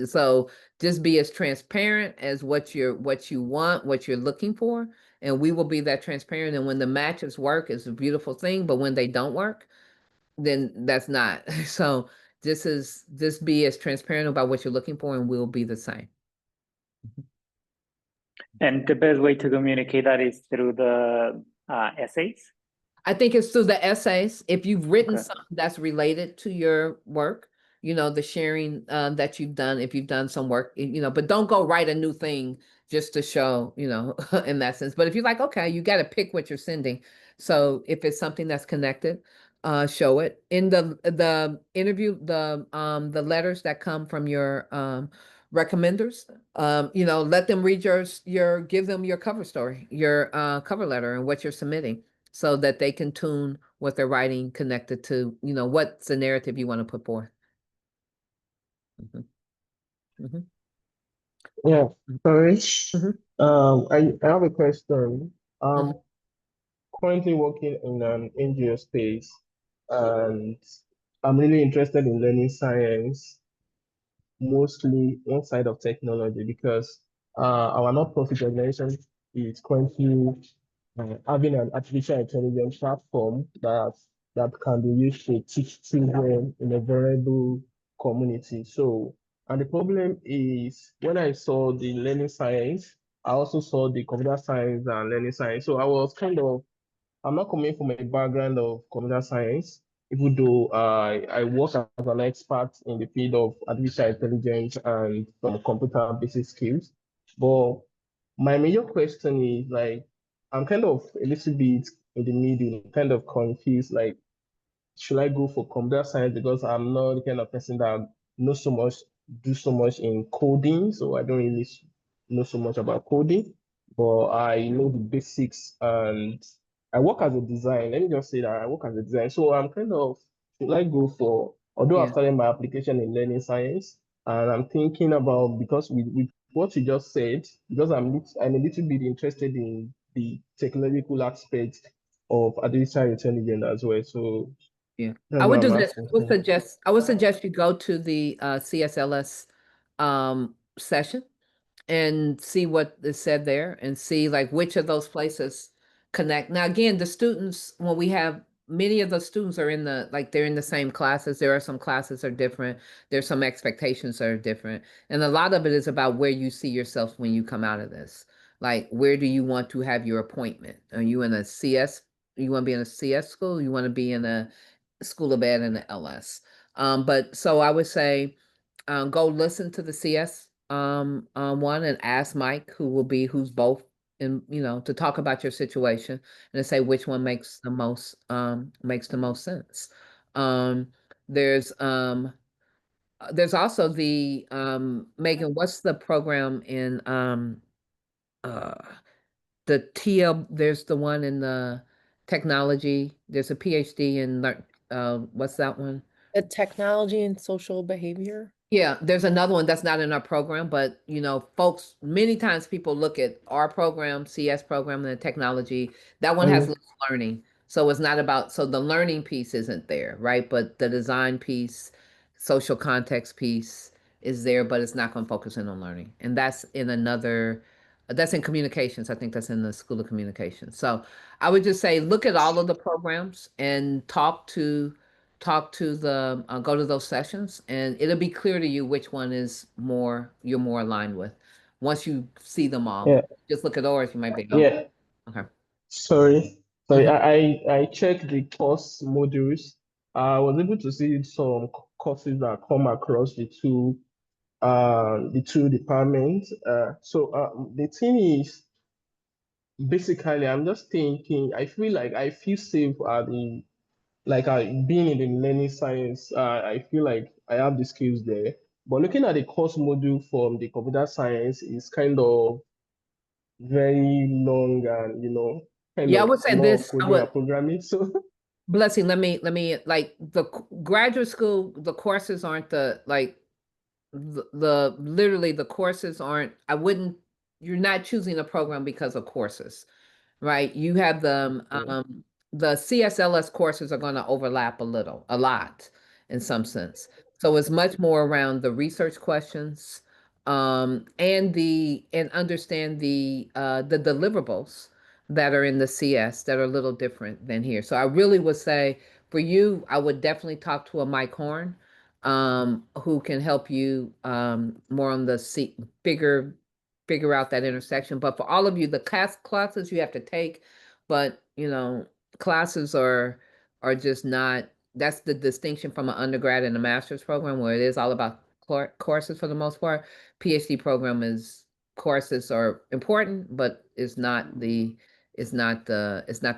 So just be as transparent as what you want, what you're looking for, and we will be that transparent. And when the matches work, it's a beautiful thing. But when they don't work, then that's not. So just be as transparent about what you're looking for, and we'll be the same. And the best way to communicate that is through the essays. I think it's through the essays. If you've written Okay. something that's related to your work, the sharing that you've done, if you've done some work, but don't go write a new thing just to show, you know, in that sense. But if you're like, okay, you got to pick what you're sending. So if it's something that's connected, show it in the interview, the letters that come from your recommenders. You know, let them read give them your cover story, your cover letter, and what you're submitting, so that they can tune what they're writing connected to, you know, what's the narrative you want to put forth. Yeah, sorry. Mhm. I have a question. Currently working in an NGO space, and I'm really interested in learning science, mostly one side of technology, because our not-profit organization is currently having an artificial intelligence platform that can be used to teach children in a vulnerable community. So, and the problem is when I saw the learning science, I also saw the computer science and learning science. So I was kind of I'm not coming from a background of computer science, even though I work as an expert in the field of artificial intelligence and some computer basic skills. But my major question is like, I'm kind of a little bit in the middle, kind of confused. Like, should I go for computer science because I'm not the kind of person that knows so much, do so much in coding, so I don't really know so much about coding, but I know the basics and I work as a design. Let me just say that I work as a design. So I'm kind of should I go for although I've Yeah. started my application in learning science and I'm thinking about because with what you just said, because I'm a little bit interested in the technological aspect of artificial intelligence as well. So Yeah. that's I what would I'm do this. asking. I would suggest you go to the CSLS session and see what is said there and see like which of those places connect. Now, again, the students, when we have many of the students are in they're in the same classes. There are some classes are different. There's some expectations that are different. And a lot of it is about where you see yourself when you come out of this. Like, where do you want to have your appointment? Are you in a CS? You want to be in a CS school? You want to be in a School of Ed and the LS? But so I would say, go listen to the CS one and ask Mike, who's both, and you know, to talk about your situation and to say which one makes the most sense. Um, there's um there's also the Megan, what's the program in uh the TL, there's the one in the technology, there's a PhD in what's that one? The technology and social behavior. Yeah, there's another one that's not in our program, but you know, folks, many times people look at our program, CS program, and the technology. That one has Okay. less learning. So it's not about, so the learning piece isn't there, right? But the design piece, social context piece is there, but it's not going to focus in on learning. And that's in communications. I think that's in the School of Communications. So I would just say, look at all of the programs and talk to the go to those sessions, and it'll be clear to you which one is you're more aligned with once you see them all. Yeah, Just look at ours, you might be, oh, yeah. okay. Sorry. Mhm. I checked the course modules. I was able to see some courses that come across the two departments. The thing is basically I'm just thinking I feel like I feel safe at the like being in the learning science. I feel like I have the skills there. But looking at the course module from the computer science is kind of very long and kind Yeah, I of would say more this. I coding would and programming. So Blessing. Let me like graduate school. The courses aren't the literally the courses aren't. I wouldn't. You're not choosing a program because of courses. Right? You have okay. the CSLS courses are going to overlap a lot in some sense. So it's much more around the research questions, and understand the deliverables that are in the CS that are a little different than here. So I really would say for you, I would definitely talk to a Mike Horn, who can help you more on the figure out that intersection. But for all of you, the classes you have to take, but you know, classes are just not. That's the distinction from an undergrad and a master's program, where it is all about courses for the most part. PhD program is courses are important, but it's not the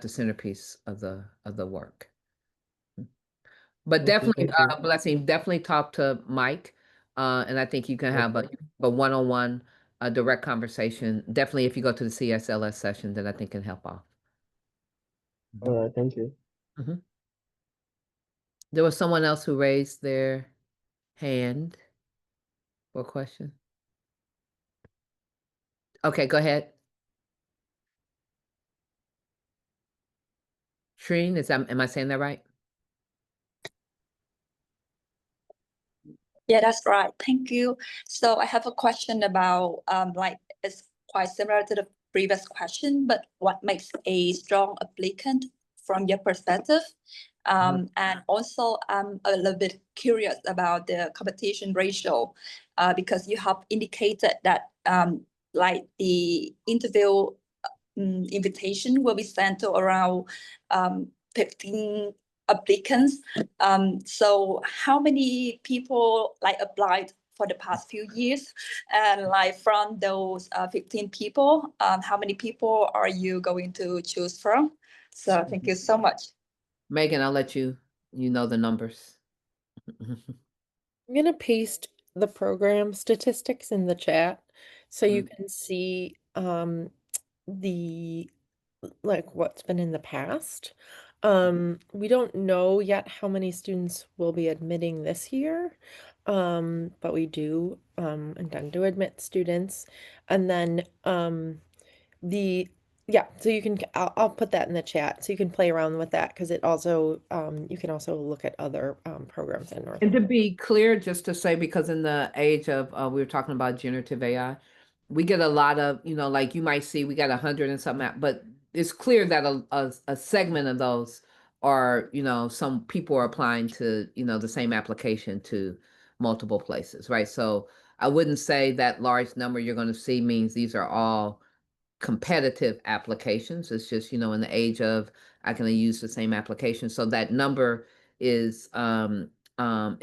centerpiece of the work. But Okay, definitely, thank you. Blessing, definitely talk to Mike. And I think you can have a one-on-one, a direct conversation. Definitely, if you go to the CSLS session, then I think can help off. All right, thank you. Mhm. There was someone else who raised their hand for a question. Okay, go ahead. Shreen, am I saying that right? Yeah, that's right. Thank you. So I have a question about like it's quite similar to the previous question, but what makes a strong applicant from your perspective? And also I'm a little bit curious about the competition ratio because you have indicated that like the interview invitation will be sent to around 15 applicants. So how many people like applied for the past few years? And like from those 15 people, how many people are you going to choose from? So thank you so much. Megan, I'll let you know the numbers. I'm gonna paste the program statistics in the chat so you can see the like what's been in the past. We don't know yet how many students will be admitting this year, but we do intend to admit students. And then the yeah, so you can I'll put that in the chat so you can play around with that because it also you can also look at other programs in North. And to be clear, just to say, because in the age of we were talking about generative AI, we get a lot of, like you might see we got 100 and something, but it's clear that a segment of those are, some people are applying to, the same application to multiple places, right? So I wouldn't say that large number you're going to see means these are all competitive applications. It's just, in the age of I can use the same application. So that number is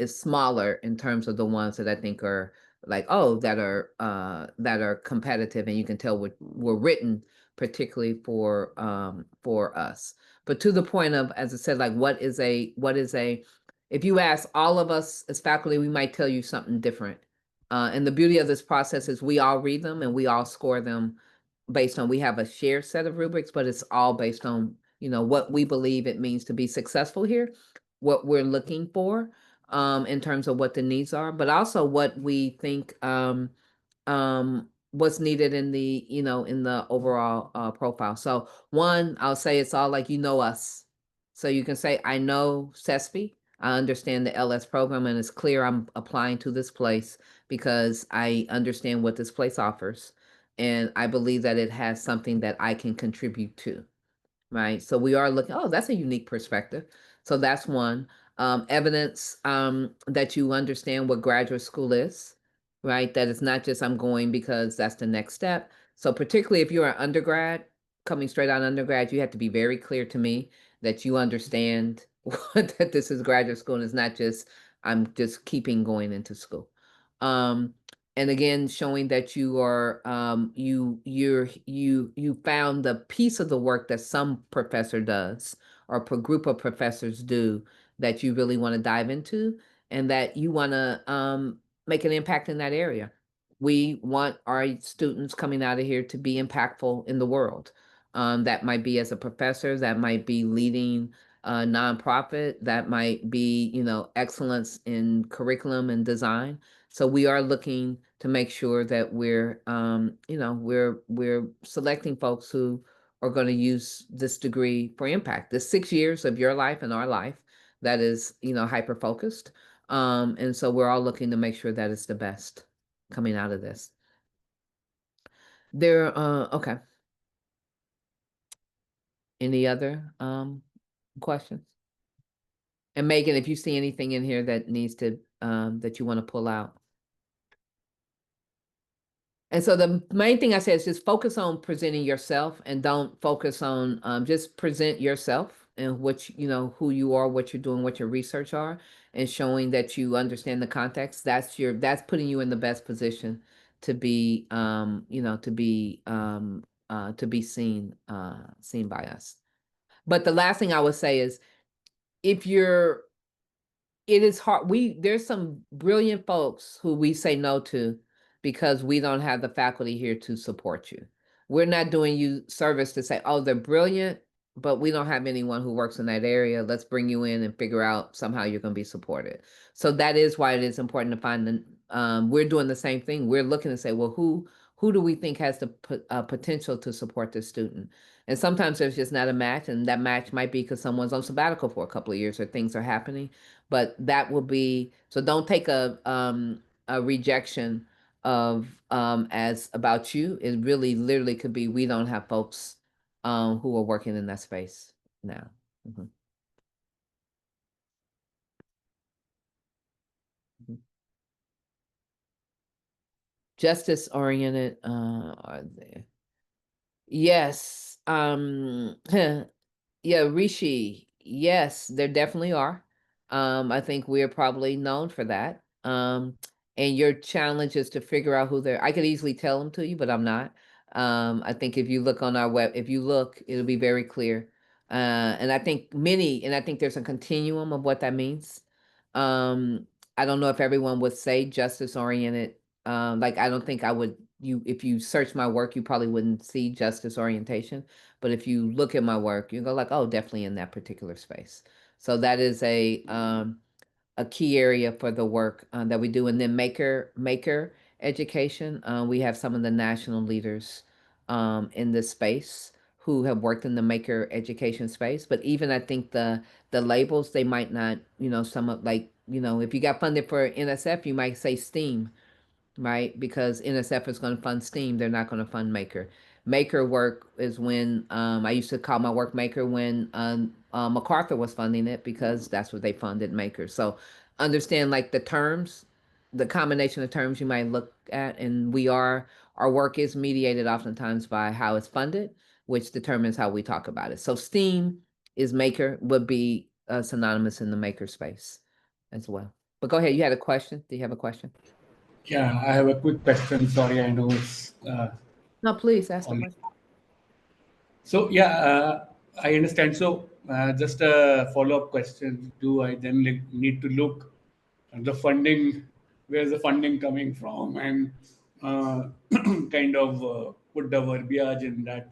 smaller in terms of the ones that I think are like, oh, that are competitive, and you can tell were written particularly for us. But to the point of, as I said, like what is a if you ask all of us as faculty, we might tell you something different. And the beauty of this process is we all read them and we all score them based on, we have a shared set of rubrics, but it's all based on, what we believe it means to be successful here, what we're looking for in terms of what the needs are, but also what we think what's needed in the, in the overall profile. So one, I'll say it's all like, us. So you can say, I know CESP. I understand the LS program, and it's clear I'm applying to this place because I understand what this place offers. And I believe that it has something that I can contribute to, right? So we are looking, oh, that's a unique perspective. So that's one. Evidence that you understand what graduate school is, right? That it's not just I'm going because that's the next step. So particularly if you're an undergrad, coming straight out of undergrad, you have to be very clear to me that you understand that this is graduate school and it's not just I'm just keeping going into school. And again, showing that you are you found the piece of the work that some professor does or per group of professors do that you really want to dive into, and that you want to make an impact in that area. We want our students coming out of here to be impactful in the world. That might be as a professor, that might be leading a nonprofit, that might be, excellence in curriculum and design. So we are looking to make sure that we're, we're selecting folks who are going to use this degree for impact. The 6 years of your life and our life that is, hyper focused. And so we're all looking to make sure that it's the best coming out of this. Okay. Any other questions? And Megan, if you see anything in here that needs to that you want to pull out. And so the main thing I say is just focus on presenting yourself, and don't focus on just present yourself and what who you are, what you're doing, what your research are, and showing that you understand the context. That's putting you in the best position to be to be seen by us. But the last thing I would say is, if you're it is hard. There's some brilliant folks who we say no to because we don't have the faculty here to support you. We're not doing you service to say, oh, they're brilliant, but we don't have anyone who works in that area. Let's bring you in and figure out somehow you're going to be supported. So that is why it is important to find we're doing the same thing. We're looking to say, well, who do we think has the potential to support this student? And sometimes there's just not a match, and that match might be because someone's on sabbatical for a couple of years or things are happening. But that will be, so don't take a rejection of as about you. It really literally could be we don't have folks who are working in that space now. Mhm. Mhm. Justice oriented are there. Yes. Yeah, Rishi. Yes, there definitely are. I think we're probably known for that. And your challenge is to figure out who they're. I could easily tell them to you, but I'm not. I think if you look on our if you look, it'll be very clear. And I think there's a continuum of what that means. Um, I don't know if everyone would say justice oriented. Like I don't think I would. If you search my work, you probably wouldn't see justice orientation. But if you look at my work, you go like, oh, definitely in that particular space. So that is a key area for the work that we do. And then maker education, we have some of the national leaders in this space who have worked in the maker education space. But even I think the labels, they might not, some of like, if you got funded for NSF, you might say STEAM, right? Because NSF is going to fund STEAM, they're not going to fund Maker. Maker work is when I used to call my work Maker when MacArthur was funding it because that's what they funded Maker. So understand like the terms, the combination of terms you might look at, and our work is mediated oftentimes by how it's funded, which determines how we talk about it. So STEAM is Maker, would be synonymous in the Maker space as well. But go ahead, you had a question? Do you have a question? Yeah, I have a quick question. Sorry, I know it's No, please ask the only. question. So yeah, I understand. So just a follow-up question. Do I then need to look at the funding? Where's the funding coming from? And kind of put the verbiage in that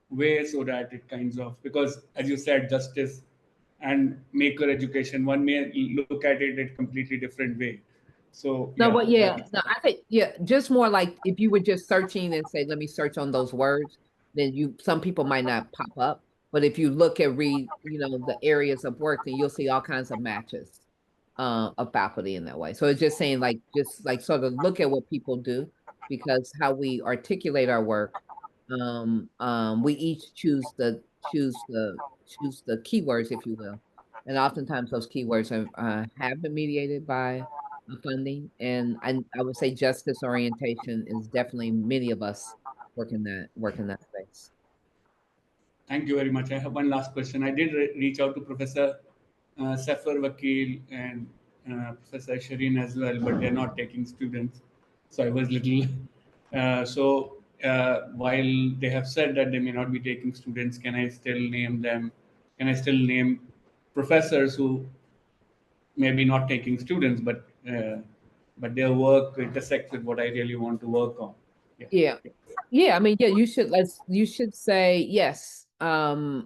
way so that it kinds of, because as you said, justice and maker education, one may look at it in a completely different way. So No, yeah, but yeah, no, I think just more like if you were just searching and say, let me search on those words, then some people might not pop up. But if you look at the areas of work, then you'll see all kinds of matches of faculty in that way. So it's just saying like just like sort of look at what people do, because how we articulate our work, we each choose the keywords, if you will. And oftentimes those keywords have been mediated by funding. And I would say justice orientation is definitely many of us work in that space. thank you very much. I have one last question. I did reach out to Professor Safar Vakil and Professor Shireen as well, but they're not taking students. So I was little. While they have said that they may not be taking students, can I still name them? Can I still name professors who may be not taking students, but their work intersects with what I really want to work on? Yeah. Yeah. Yeah, I mean, yeah, you should say yes. Yes.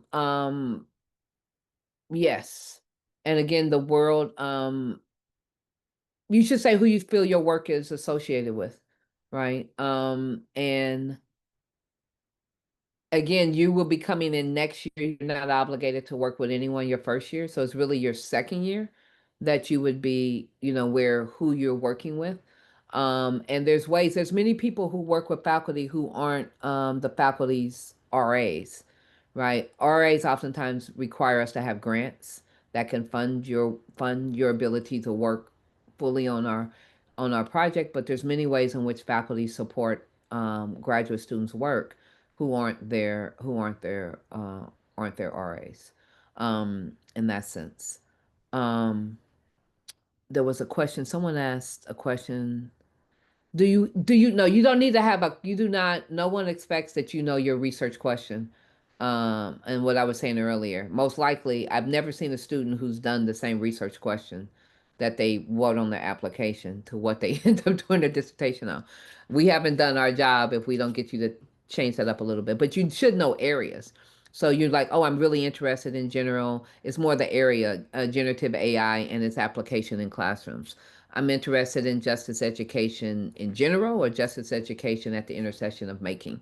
And again, the world, you should say who you feel your work is associated with, right? And again, you will be coming in next year. You're not obligated to work with anyone your first year. So it's really your second year that you would be, where who you're working with. And there's many people who work with faculty who aren't the faculty's RAs, right? RAs oftentimes require us to have grants that can fund your ability to work fully on our project, but there's many ways in which faculty support graduate students' work who aren't their RAs in that sense. There was a question, someone asked a question. Do you know, you don't need to have you do not, no one expects that you know your research question. And what I was saying earlier, most likely, I've never seen a student who's done the same research question that they wrote on their application to what they end up doing their dissertation on. We haven't done our job if we don't get you to change that up a little bit, but you should know areas. So you're like, oh, I'm really interested in general. It's more the area, generative AI and its application in classrooms. I'm interested in justice education in general or justice education at the intersection of making,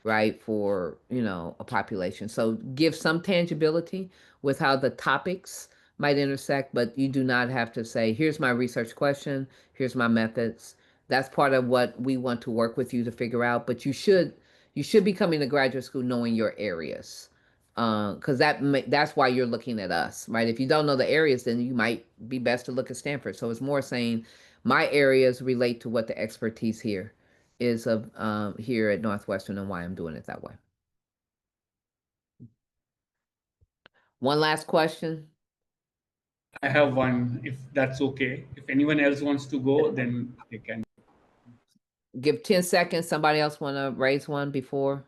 right, for, a population. So give some tangibility with how the topics might intersect, but you do not have to say, here's my research question, here's my methods. That's part of what we want to work with you to figure out, but you should be coming to graduate school knowing your areas. Because that's why you're looking at us, right? If you don't know the areas, then you might be best to look at Stanford. So it's more saying my areas relate to what the expertise here is of here at Northwestern and why I'm doing it that way. One last question. I have one, if that's okay. If anyone else wants to go, then they can. Give 10 seconds. Somebody else want to raise one before?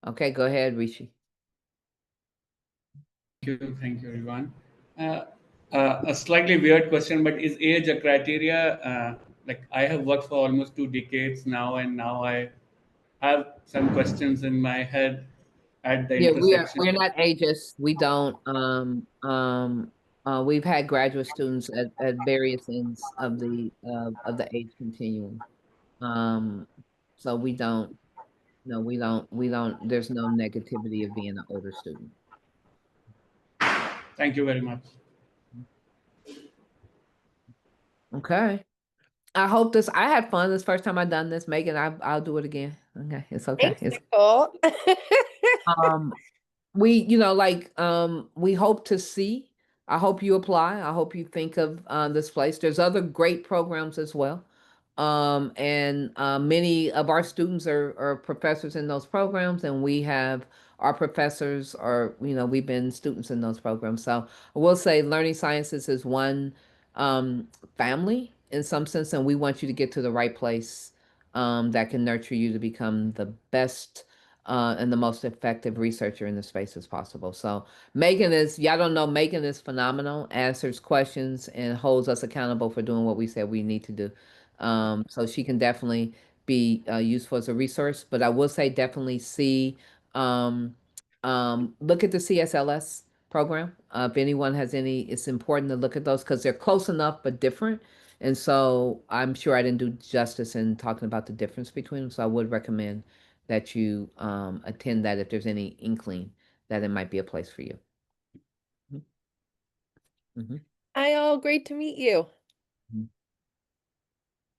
Okay, go ahead, Rishi. Thank you, everyone. A slightly weird question, but is age a criteria? Like I have worked for almost 2 decades now, and now I have some questions in my head at the Yeah, intersection. we're not ageist. We don't we've had graduate students at various ends of the age continuum. So we don't, no, we don't, there's no negativity of being an older student. Thank you very much. Okay. I hope I had fun this first time I done this. Megan, I'll do it again. Okay, it's okay. Thanks, Nicole. Um, we hope to see. I hope you apply. I hope you think of this place. There's other great programs as well. And many of our students are professors in those programs, and we have our professors are, we've been students in those programs. So I will say learning sciences is one family in some sense, and we want you to get to the right place that can nurture you to become the best and the most effective researcher in the space as possible. So y'all don't know, Megan is phenomenal, answers questions, and holds us accountable for doing what we said we need to do. So she can definitely be useful as a resource, but I will say definitely um, look at the CSLS program. If anyone has any, it's important to look at those because they're close enough but different. And so I'm sure I didn't do justice in talking about the difference between them. So I would recommend that you attend that if there's any inkling that it might be a place for you. Hi, all. Great to meet you.